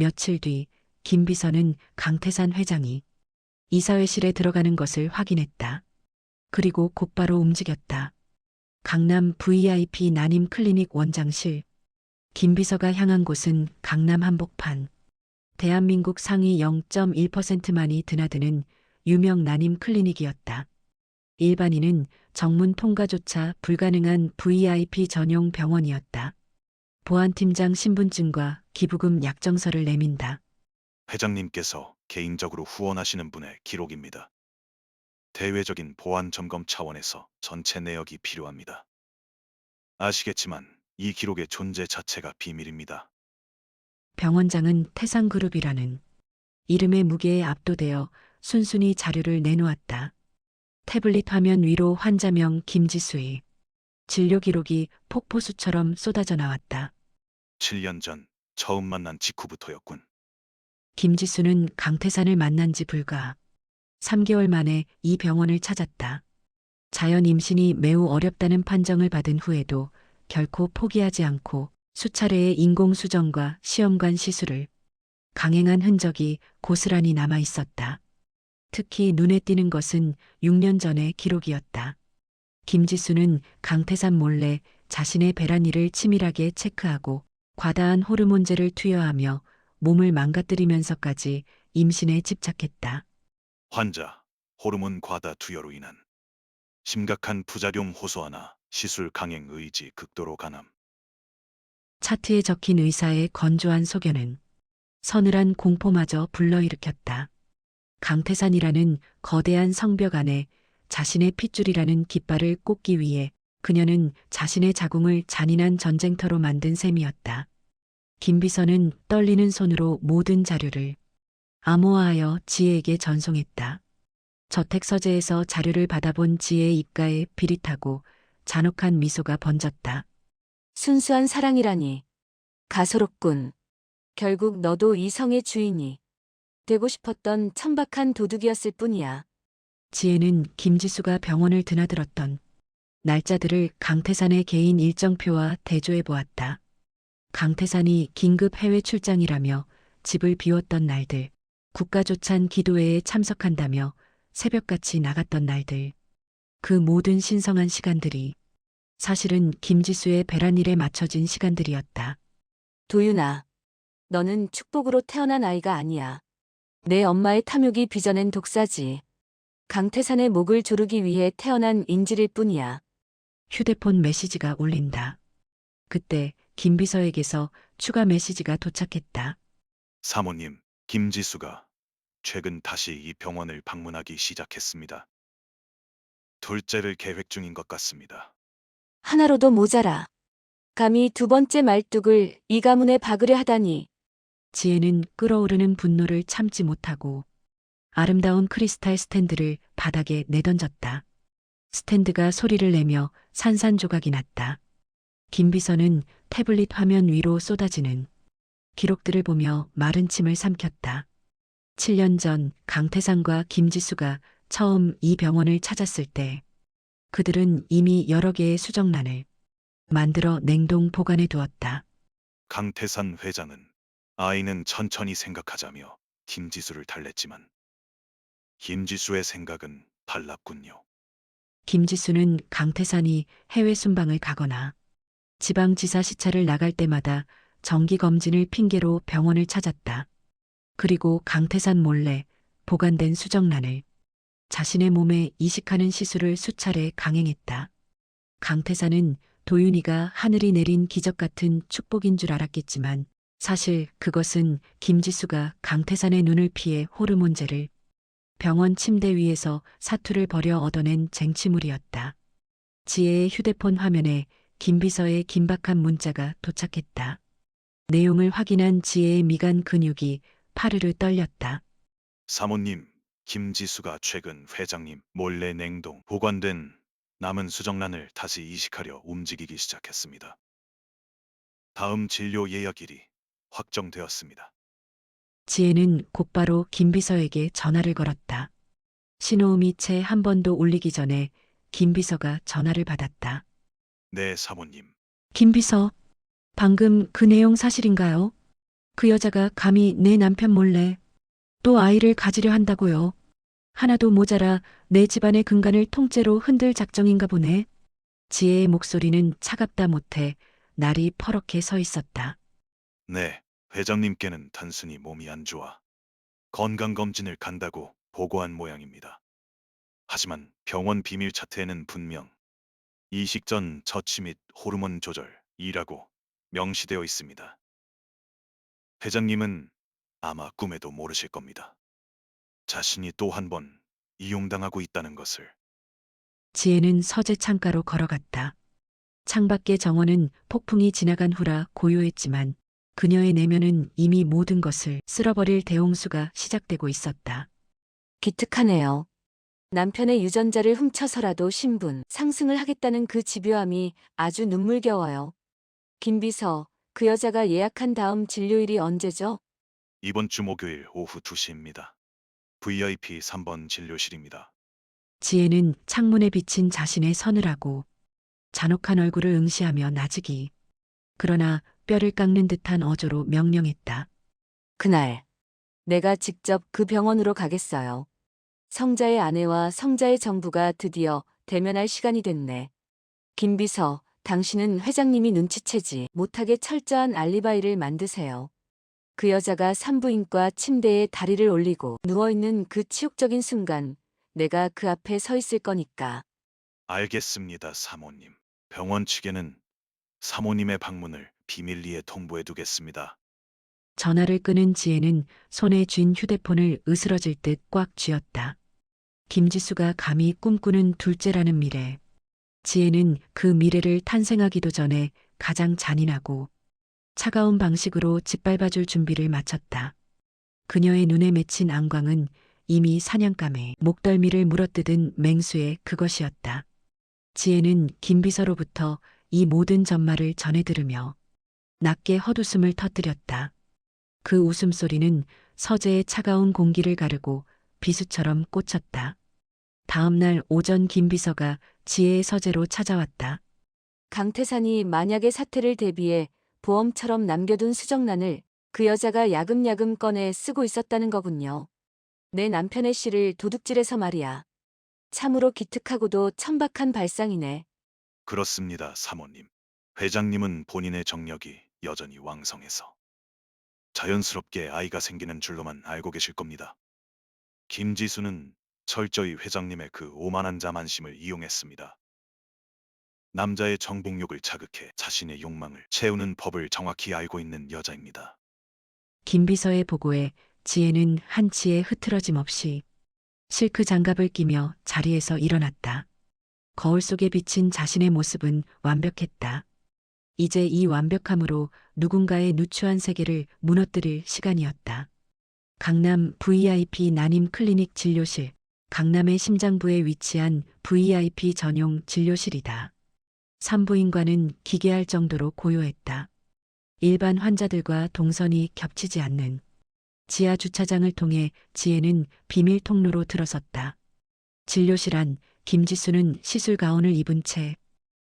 며칠 뒤 김 비서는 강태산 회장이 이사회실에 들어가는 것을 확인했다. 그리고 곧바로 움직였다. 강남 VIP 난임 클리닉 원장실. 김 비서가 향한 곳은 강남 한복판. 대한민국 상위 0.1%만이 드나드는 유명 난임 클리닉이었다. 일반인은 정문 통과조차 불가능한 VIP 전용 병원이었다. 보안팀장 신분증과 기부금 약정서를 내민다. 회장님께서 개인적으로 후원하시는 분의 기록입니다. 대외적인 보안 점검 차원에서 전체 내역이 필요합니다. 아시겠지만 이 기록의 존재 자체가 비밀입니다. 병원장은 태상그룹이라는 이름의 무게에 압도되어 순순히 자료를 내놓았다. 태블릿 화면 위로 환자명 김지수의 진료 기록이 폭포수처럼 쏟아져 나왔다. 7년 전 처음 만난 직후부터였군. 김지수는 강태산을 만난 지 불과 3개월 만에 이 병원을 찾았다. 자연 임신이 매우 어렵다는 판정을 받은 후에도 결코 포기하지 않고 수차례의 인공수정과 시험관 시술을 강행한 흔적이 고스란히 남아 있었다. 특히 눈에 띄는 것은 6년 전의 기록이었다. 김지수는 강태산 몰래 자신의 배란일을 치밀하게 체크하고 과다한 호르몬제를 투여하며 몸을 망가뜨리면서까지 임신에 집착했다. 환자, 호르몬 과다 투여로 인한 심각한 부작용 호소하나 시술 강행 의지 극도로 강함. 차트에 적힌 의사의 건조한 소견은 서늘한 공포마저 불러일으켰다. 강태산이라는 거대한 성벽 안에 자신의 핏줄이라는 깃발을 꽂기 위해 그녀는 자신의 자궁을 잔인한 전쟁터로 만든 셈이었다. 김비서는 떨리는 손으로 모든 자료를 암호화하여 지혜에게 전송했다. 저택서재에서 자료를 받아본 지혜의 입가에 비릿하고 잔혹한 미소가 번졌다. 순수한 사랑이라니. 가소롭군. 결국 너도 이 성의 주인이 되고 싶었던 천박한 도둑이었을 뿐이야. 지혜는 김지수가 병원을 드나들었던 날짜들을 강태산의 개인 일정표와 대조해 보았다. 강태산이 긴급 해외 출장이라며 집을 비웠던 날들, 국가조찬 기도회에 참석한다며 새벽같이 나갔던 날들, 그 모든 신성한 시간들이 사실은 김지수의 배란일에 맞춰진 시간들이었다. 도윤아, 너는 축복으로 태어난 아이가 아니야. 내 엄마의 탐욕이 빚어낸 독사지. 강태산의 목을 조르기 위해 태어난 인질일 뿐이야. 휴대폰 메시지가 울린다. 그때 김비서에게서 추가 메시지가 도착했다. 사모님, 김지수가 최근 다시 이 병원을 방문하기 시작했습니다. 둘째를 계획 중인 것 같습니다. 하나로도 모자라. 감히 두 번째 말뚝을 이 가문에 박으려 하다니. 지혜는 끓어오르는 분노를 참지 못하고 아름다운 크리스탈 스탠드를 바닥에 내던졌다. 스탠드가 소리를 내며 산산조각이 났다. 김비서는 태블릿 화면 위로 쏟아지는 기록들을 보며 마른 침을 삼켰다. 7년 전 강태산과 김지수가 처음 이 병원을 찾았을 때 그들은 이미 여러 개의 수정란을 만들어 냉동 보관해 두었다. 강태산 회장은 아이는 천천히 생각하자며 김지수를 달랬지만 김지수의 생각은 달랐군요. 김지수는 강태산이 해외 순방을 가거나 지방지사 시차를 나갈 때마다 정기검진을 핑계로 병원을 찾았다. 그리고 강태산 몰래 보관된 수정란을 자신의 몸에 이식하는 시술을 수차례 강행했다. 강태산은 도윤이가 하늘이 내린 기적 같은 축복인 줄 알았겠지만 사실 그것은 김지수가 강태산의 눈을 피해 호르몬제를 병원 침대 위에서 사투를 벌여 얻어낸 쟁취물이었다. 지혜의 휴대폰 화면에 김비서의 긴박한 문자가 도착했다. 내용을 확인한 지혜의 미간 근육이 파르르 떨렸다. 사모님, 김지수가 최근 회장님 몰래 냉동 보관된 남은 수정란을 다시 이식하려 움직이기 시작했습니다. 다음 진료 예약일이 확정되었습니다. 지혜는 곧바로 김비서에게 전화를 걸었다. 신호음이 채 한 번도 울리기 전에 김비서가 전화를 받았다. 네, 사모님. 김비서, 방금 그 내용 사실인가요? 그 여자가 감히 내 남편 몰래 또 아이를 가지려 한다고요. 하나도 모자라 내 집안의 근간을 통째로 흔들 작정인가 보네. 지혜의 목소리는 차갑다 못해 날이 퍼렇게 서 있었다. 네, 회장님께는 단순히 몸이 안 좋아 건강검진을 간다고 보고한 모양입니다. 하지만 병원 비밀 차트에는 분명 이식 전 처치 및 호르몬 조절이라고 명시되어 있습니다. 회장님은 아마 꿈에도 모르실 겁니다. 자신이 또 한 번 이용당하고 있다는 것을. 지혜는 서재 창가로 걸어갔다. 창밖의 정원은 폭풍이 지나간 후라 고요했지만 그녀의 내면은 이미 모든 것을 쓸어버릴 대홍수가 시작되고 있었다. 기특하네요. 남편의 유전자를 훔쳐서라도 신분 상승을 하겠다는 그 집요함이 아주 눈물겨워요. 김비서, 그 여자가 예약한 다음 진료일이 언제죠? 이번 주 목요일 오후 2시입니다. VIP 3번 진료실입니다. 지혜는 창문에 비친 자신의 서늘하고 잔혹한 얼굴을 응시하며 나직이 그러나 뼈를 깎는 듯한 어조로 명령했다. 그날 내가 직접 그 병원으로 가겠어요. 성자의 아내와 성자의 정부가 드디어 대면할 시간이 됐네. 김비서, 당신은 회장님이 눈치채지 못하게 철저한 알리바이를 만드세요. 그 여자가 산부인과 침대에 다리를 올리고 누워있는 그 치욕적인 순간 내가 그 앞에 서 있을 거니까. 알겠습니다, 사모님. 병원 측에는 사모님의 방문을 비밀리에 통보해 두겠습니다. 전화를 끄는 지혜는 손에 쥔 휴대폰을 으스러질 듯 꽉 쥐었다. 김지수가 감히 꿈꾸는 둘째라는 미래. 지혜는 그 미래를 탄생하기도 전에 가장 잔인하고 차가운 방식으로 짓밟아줄 준비를 마쳤다. 그녀의 눈에 맺힌 안광은 이미 사냥감에 목덜미를 물어뜯은 맹수의 그것이었다. 지혜는 김비서로부터 이 모든 전말을 전해 들으며 낮게 헛웃음을 터뜨렸다. 그 웃음소리는 서재의 차가운 공기를 가르고 비수처럼 꽂혔다. 다음 날 오전 김비서가 지혜의 서재로 찾아왔다. 강태산이 만약의 사태를 대비해 보험처럼 남겨둔 수정란을 그 여자가 야금야금 꺼내 쓰고 있었다는 거군요. 내 남편의 시를 도둑질해서 말이야. 참으로 기특하고도 천박한 발상이네. 그렇습니다, 사모님. 회장님은 본인의 정력이 여전히 왕성해서 자연스럽게 아이가 생기는 줄로만 알고 계실 겁니다. 김지수는 철저히 회장님의 그 오만한 자만심을 이용했습니다. 남자의 정복욕을 자극해 자신의 욕망을 채우는 법을 정확히 알고 있는 여자입니다. 김비서의 보고에 지혜는 한치의 흐트러짐 없이 실크 장갑을 끼며 자리에서 일어났다. 거울 속에 비친 자신의 모습은 완벽했다. 이제 이 완벽함으로 누군가의 누추한 세계를 무너뜨릴 시간이었다. 강남 VIP 난임 클리닉 진료실. 강남의 심장부에 위치한 VIP 전용 진료실이다. 산부인과는 기괴할 정도로 고요했다. 일반 환자들과 동선이 겹치지 않는 지하 주차장을 통해 지혜는 비밀 통로로 들어섰다. 진료실 안 김지수는 시술 가운을 입은 채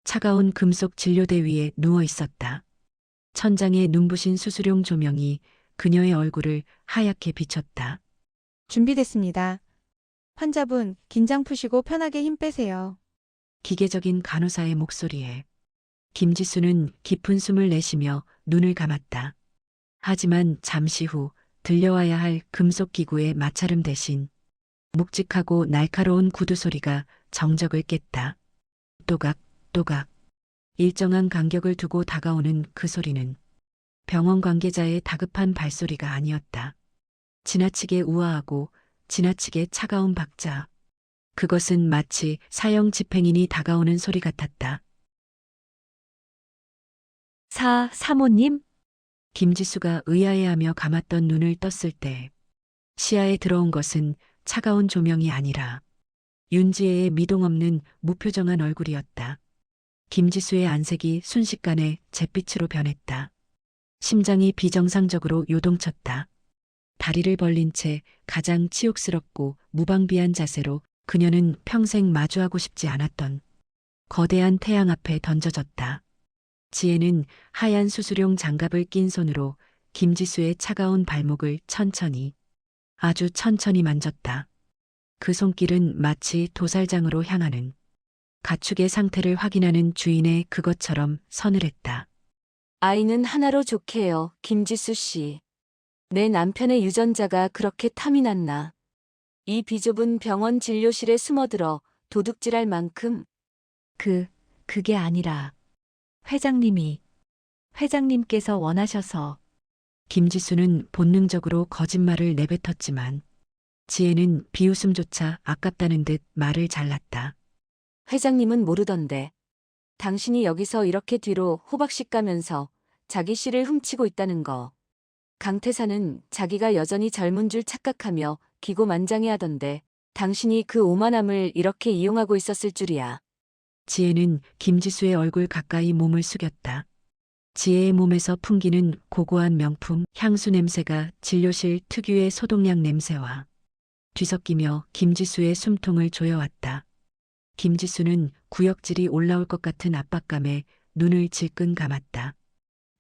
차가운 금속 진료대 위에 누워 있었다. 천장에 눈부신 수술용 조명이 그녀의 얼굴을 하얗게 비췄다. 준비됐습니다. 환자분, 긴장 푸시고 편하게 힘 빼세요. 기계적인 간호사의 목소리에 김지수는 깊은 숨을 내쉬며 눈을 감았다. 하지만 잠시 후 들려와야 할 금속 기구의 마찰음 대신 묵직하고 날카로운 구두 소리가 정적을 깼다. 또각, 또각. 일정한 간격을 두고 다가오는 그 소리는 병원 관계자의 다급한 발소리가 아니었다. 지나치게 우아하고 지나치게 차가운 박자. 그것은 마치 사형 집행인이 다가오는 소리 같았다. 사모님? 김지수가 의아해하며 감았던 눈을 떴을 때 시야에 들어온 것은 차가운 조명이 아니라 윤지혜의 미동 없는 무표정한 얼굴이었다. 김지수의 안색이 순식간에 잿빛으로 변했다. 심장이 비정상적으로 요동쳤다. 다리를 벌린 채 가장 치욕스럽고 무방비한 자세로 그녀는 평생 마주하고 싶지 않았던 거대한 태양 앞에 던져졌다. 지혜는 하얀 수술용 장갑을 낀 손으로 김지수의 차가운 발목을 천천히, 아주 천천히 만졌다. 그 손길은 마치 도살장으로 향하는 가축의 상태를 확인하는 주인의 그것처럼 서늘했다. 아이는 하나로 좋게요, 김지수 씨. 내 남편의 유전자가 그렇게 탐이 났나. 이 비좁은 병원 진료실에 숨어들어 도둑질할 만큼. 그게 아니라 회장님께서 원하셔서. 김지수는 본능적으로 거짓말을 내뱉었지만 지혜는 비웃음조차 아깝다는 듯 말을 잘랐다. 회장님은 모르던데. 당신이 여기서 이렇게 뒤로 호박씨 까면서 자기 씨를 훔치고 있다는 거. 강태사는 자기가 여전히 젊은 줄 착각하며 기고만장해하던데 당신이 그 오만함을 이렇게 이용하고 있었을 줄이야. 지혜는 김지수의 얼굴 가까이 몸을 숙였다. 지혜의 몸에서 풍기는 고고한 명품 향수 냄새가 진료실 특유의 소독약 냄새와 뒤섞이며 김지수의 숨통을 조여왔다. 김지수는 구역질이 올라올 것 같은 압박감에 눈을 질끈 감았다.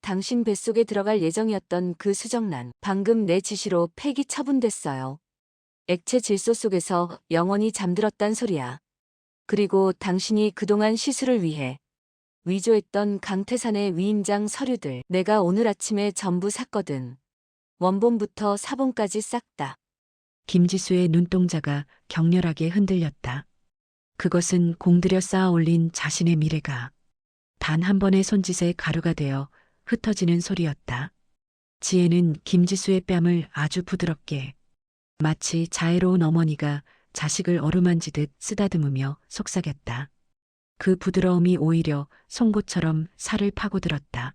당신 뱃속에 들어갈 예정이었던 그 수정란, 방금 내 지시로 폐기 처분됐어요. 액체 질소 속에서 영원히 잠들었단 소리야. 그리고 당신이 그동안 시술을 위해 위조했던 강태산의 위임장 서류들 내가 오늘 아침에 전부 샀거든. 원본부터 사본까지 싹 다. 김지수의 눈동자가 격렬하게 흔들렸다. 그것은 공들여 쌓아 올린 자신의 미래가 단 한 번의 손짓에 가루가 되어 흩어지는 소리였다. 지혜는 김지수의 뺨을 아주 부드럽게 마치 자애로운 어머니가 자식을 어루만지듯 쓰다듬으며 속삭였다. 그 부드러움이 오히려 송곳처럼 살을 파고들었다.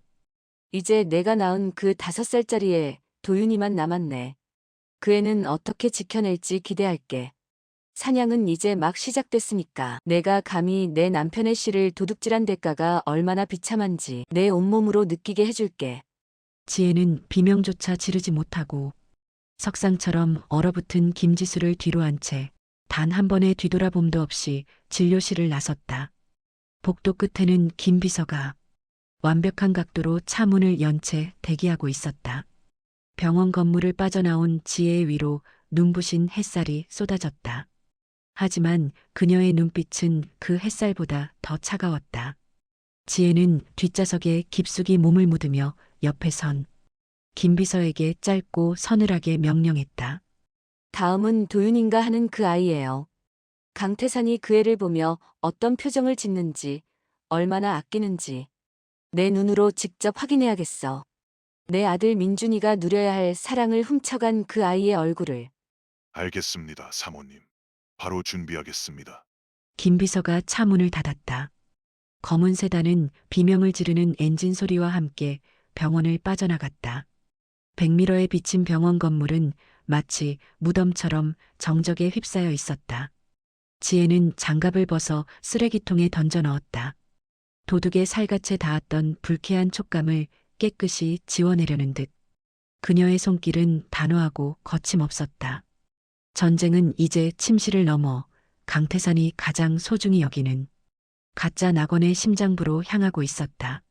이제 내가 낳은 그 5살짜리 애 도윤이만 남았네. 그 애는 어떻게 지켜낼지 기대할게. 사냥은 이제 막 시작됐으니까 내가 감히 내 남편의 씨를 도둑질한 대가가 얼마나 비참한지 내 온몸으로 느끼게 해줄게. 지혜는 비명조차 지르지 못하고 석상처럼 얼어붙은 김지수를 뒤로 한 채 단 한 번의 뒤돌아봄도 없이 진료실을 나섰다. 복도 끝에는 김 비서가 완벽한 각도로 차 문을 연 채 대기하고 있었다. 병원 건물을 빠져나온 지혜의 위로 눈부신 햇살이 쏟아졌다. 하지만 그녀의 눈빛은 그 햇살보다 더 차가웠다. 지혜는 뒷좌석에 깊숙이 몸을 묻으며 옆에 선 김 비서에게 짧고 서늘하게 명령했다. 다음은 도윤인가 하는 그 아이예요. 강태산이 그 애를 보며 어떤 표정을 짓는지, 얼마나 아끼는지 내 눈으로 직접 확인해야겠어. 내 아들 민준이가 누려야 할 사랑을 훔쳐간 그 아이의 얼굴을. 알겠습니다, 사모님. 바로 준비하겠습니다. 김 비서가 차 문을 닫았다. 검은 세단은 비명을 지르는 엔진 소리와 함께 병원을 빠져나갔다. 백미러에 비친 병원 건물은 마치 무덤처럼 정적에 휩싸여 있었다. 지혜는 장갑을 벗어 쓰레기통에 던져 넣었다. 도둑의 살갗에 닿았던 불쾌한 촉감을 깨끗이 지워내려는 듯 그녀의 손길은 단호하고 거침없었다. 전쟁은 이제 침실을 넘어 강태산이 가장 소중히 여기는 가짜 낙원의 심장부로 향하고 있었다.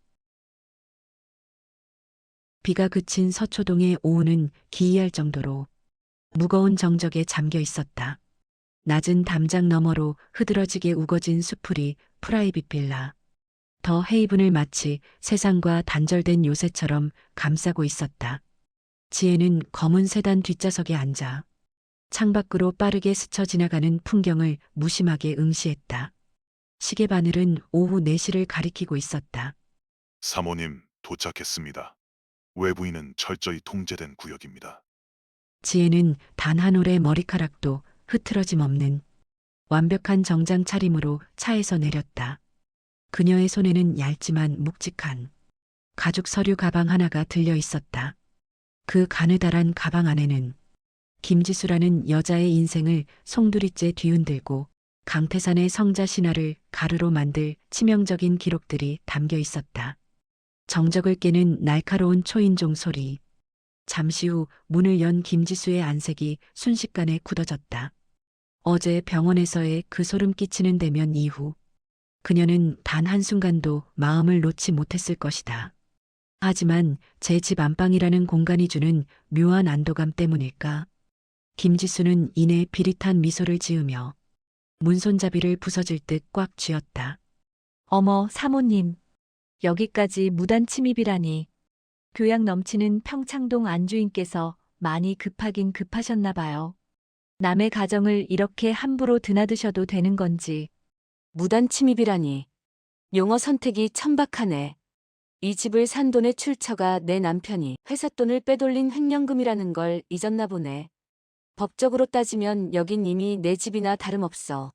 비가 그친 서초동의 오후는 기이할 정도로 무거운 정적에 잠겨 있었다. 낮은 담장 너머로 흐드러지게 우거진 수풀이 프라이빗 빌라. 더 헤이븐을 마치 세상과 단절된 요새처럼 감싸고 있었다. 지혜는 검은 세단 뒷좌석에 앉아 창밖으로 빠르게 스쳐 지나가는 풍경을 무심하게 응시했다. 시계 바늘은 오후 4시를 가리키고 있었다. 사모님, 도착했습니다. 외부인은 철저히 통제된 구역입니다. 지혜는 단 한 올의 머리카락도 흐트러짐 없는 완벽한 정장 차림으로 차에서 내렸다. 그녀의 손에는 얇지만 묵직한 가죽 서류 가방 하나가 들려 있었다. 그 가느다란 가방 안에는 김지수라는 여자의 인생을 송두리째 뒤흔들고 강태산의 성자 신화를 가루로 만들 치명적인 기록들이 담겨 있었다. 정적을 깨는 날카로운 초인종 소리. 잠시 후 문을 연 김지수의 안색이 순식간에 굳어졌다. 어제 병원에서의 그 소름 끼치는 대면 이후 그녀는 단 한순간도 마음을 놓지 못했을 것이다. 하지만 제 집 안방이라는 공간이 주는 묘한 안도감 때문일까? 김지수는 이내 비릿한 미소를 지으며 문손잡이를 부서질 듯 꽉 쥐었다. 어머, 사모님. 여기까지 무단 침입이라니. 교양 넘치는 평창동 안주인께서 많이 급하긴 급하셨나 봐요. 남의 가정을 이렇게 함부로 드나드셔도 되는 건지. 무단 침입이라니. 용어 선택이 천박하네. 이 집을 산 돈의 출처가 내 남편이 회사 돈을 빼돌린 횡령금이라는 걸 잊었나 보네. 법적으로 따지면 여긴 이미 내 집이나 다름없어.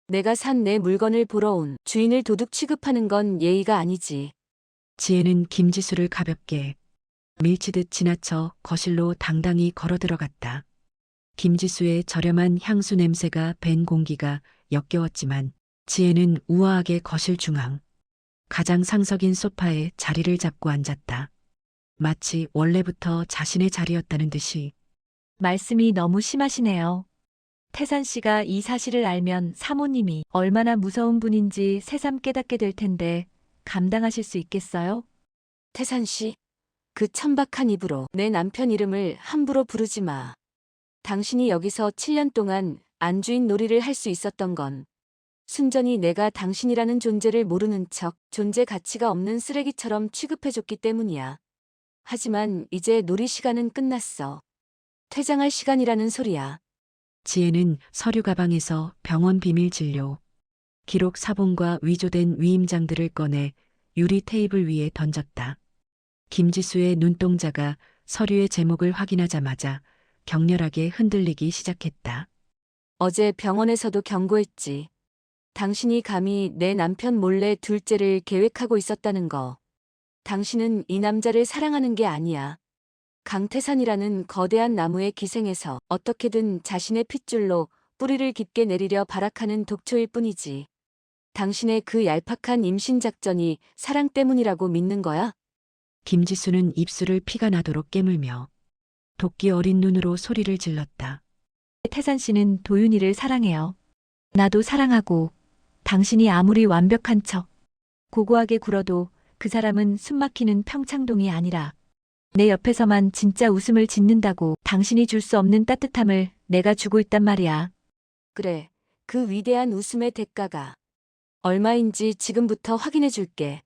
내가 산 내 물건을 보러 온 주인을 도둑 취급하는 건 예의가 아니지. 지혜는 김지수를 가볍게 밀치듯 지나쳐 거실로 당당히 걸어 들어갔다. 김지수의 저렴한 향수 냄새가 밴 공기가 역겨웠지만 지혜는 우아하게 거실 중앙 가장 상석인 소파에 자리를 잡고 앉았다. 마치 원래부터 자신의 자리였다는 듯이. 말씀이 너무 심하시네요. 태산 씨가 이 사실을 알면 사모님이 얼마나 무서운 분인지 새삼 깨닫게 될 텐데 감당하실 수 있겠어요? 태산 씨, 그 천박한 입으로 내 남편 이름을 함부로 부르지 마. 당신이 여기서 7년 동안 안주인 놀이를 할 수 있었던 건 순전히 내가 당신이라는 존재를 모르는 척 존재 가치가 없는 쓰레기처럼 취급해줬기 때문이야. 하지만 이제 놀이 시간은 끝났어. 퇴장할 시간이라는 소리야. 지혜는 서류 가방에서 병원 비밀 진료, 기록 사본과 위조된 위임장들을 꺼내 유리 테이블 위에 던졌다. 김지수의 눈동자가 서류의 제목을 확인하자마자 격렬하게 흔들리기 시작했다. 어제 병원에서도 경고했지. 당신이 감히 내 남편 몰래 둘째를 계획하고 있었다는 거. 당신은 이 남자를 사랑하는 게 아니야. 강태산이라는 거대한 나무에 기생해서 어떻게든 자신의 핏줄로 뿌리를 깊게 내리려 발악하는 독초일 뿐이지. 당신의 그 얄팍한 임신 작전이 사랑 때문이라고 믿는 거야? 김지수는 입술을 피가 나도록 깨물며 도끼 어린 눈으로 소리를 질렀다. 태산 씨는 도윤이를 사랑해요. 나도 사랑하고 당신이 아무리 완벽한 척 고고하게 굴어도 그 사람은 숨막히는 평창동이 아니라 내 옆에서만 진짜 웃음을 짓는다고 당신이 줄 수 없는 따뜻함을 내가 주고 있단 말이야. 그래, 그 위대한 웃음의 대가가 얼마인지 지금부터 확인해 줄게.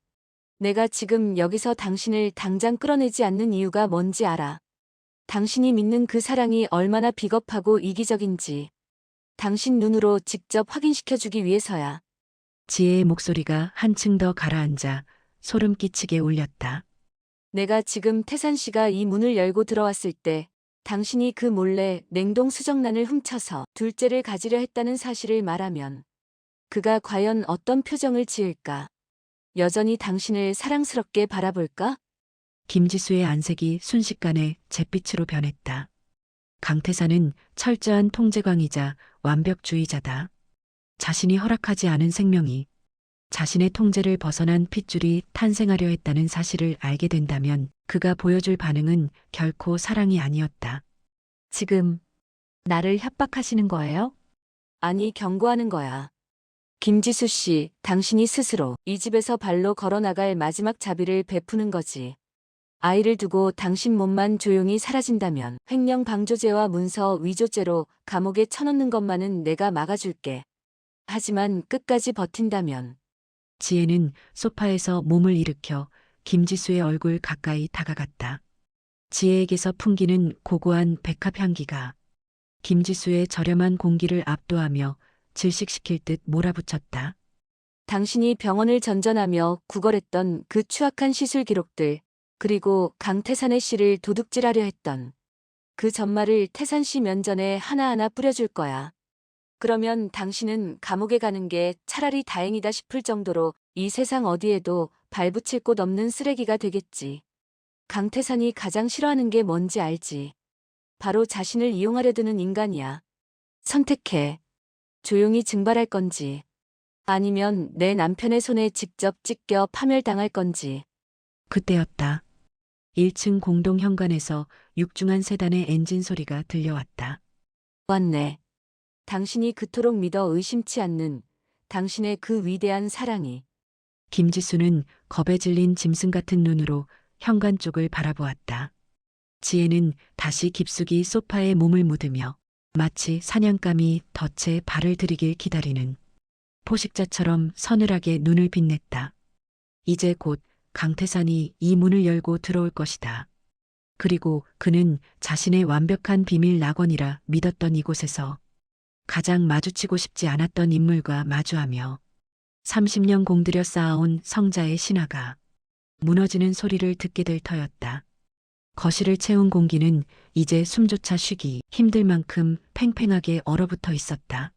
내가 지금 여기서 당신을 당장 끌어내지 않는 이유가 뭔지 알아. 당신이 믿는 그 사랑이 얼마나 비겁하고 이기적인지 당신 눈으로 직접 확인시켜 주기 위해서야. 지혜의 목소리가 한층 더 가라앉아 소름 끼치게 울렸다. 내가 지금 태산 씨가 이 문을 열고 들어왔을 때 당신이 그 몰래 냉동 수정란을 훔쳐서 둘째를 가지려 했다는 사실을 말하면 그가 과연 어떤 표정을 지을까? 여전히 당신을 사랑스럽게 바라볼까? 김지수의 안색이 순식간에 잿빛으로 변했다. 강태산은 철저한 통제광이자 완벽주의자다. 자신이 허락하지 않은 생명이 자신의 통제를 벗어난 핏줄이 탄생하려 했다는 사실을 알게 된다면 그가 보여줄 반응은 결코 사랑이 아니었다. 지금 나를 협박하시는 거예요? 아니, 경고하는 거야. 김지수 씨, 당신이 스스로 이 집에서 발로 걸어나갈 마지막 자비를 베푸는 거지. 아이를 두고 당신 몸만 조용히 사라진다면 횡령 방조죄와 문서 위조죄로 감옥에 쳐넣는 것만은 내가 막아줄게. 하지만 끝까지 버틴다면 지혜는 소파에서 몸을 일으켜 김지수의 얼굴 가까이 다가갔다. 지혜에게서 풍기는 고고한 백합 향기가 김지수의 저렴한 공기를 압도하며 질식시킬 듯 몰아붙였다. 당신이 병원을 전전하며 구걸했던 그 추악한 시술 기록들, 그리고 강태산의 씨를 도둑질하려 했던 그 전말을 태산 씨 면전에 하나하나 뿌려줄 거야. 그러면 당신은 감옥에 가는 게 차라리 다행이다 싶을 정도로 이 세상 어디에도 발붙일 곳 없는 쓰레기가 되겠지. 강태산이 가장 싫어하는 게 뭔지 알지. 바로 자신을 이용하려 드는 인간이야. 선택해. 조용히 증발할 건지, 아니면 내 남편의 손에 직접 찢겨 파멸당할 건지. 그때였다. 1층 공동 현관에서 육중한 세단의 엔진 소리가 들려왔다. 왔네. 당신이 그토록 믿어 의심치 않는 당신의 그 위대한 사랑이. 김지수는 겁에 질린 짐승 같은 눈으로 현관 쪽을 바라보았다. 지혜는 다시 깊숙이 소파에 몸을 묻으며 마치 사냥감이 덫에 발을 들이길 기다리는 포식자처럼 서늘하게 눈을 빛냈다. 이제 곧 강태산이 이 문을 열고 들어올 것이다. 그리고 그는 자신의 완벽한 비밀 낙원이라 믿었던 이곳에서 가장 마주치고 싶지 않았던 인물과 마주하며 30년 공들여 쌓아온 성자의 신화가 무너지는 소리를 듣게 될 터였다. 거실을 채운 공기는 이제 숨조차 쉬기 힘들 만큼 팽팽하게 얼어붙어 있었다.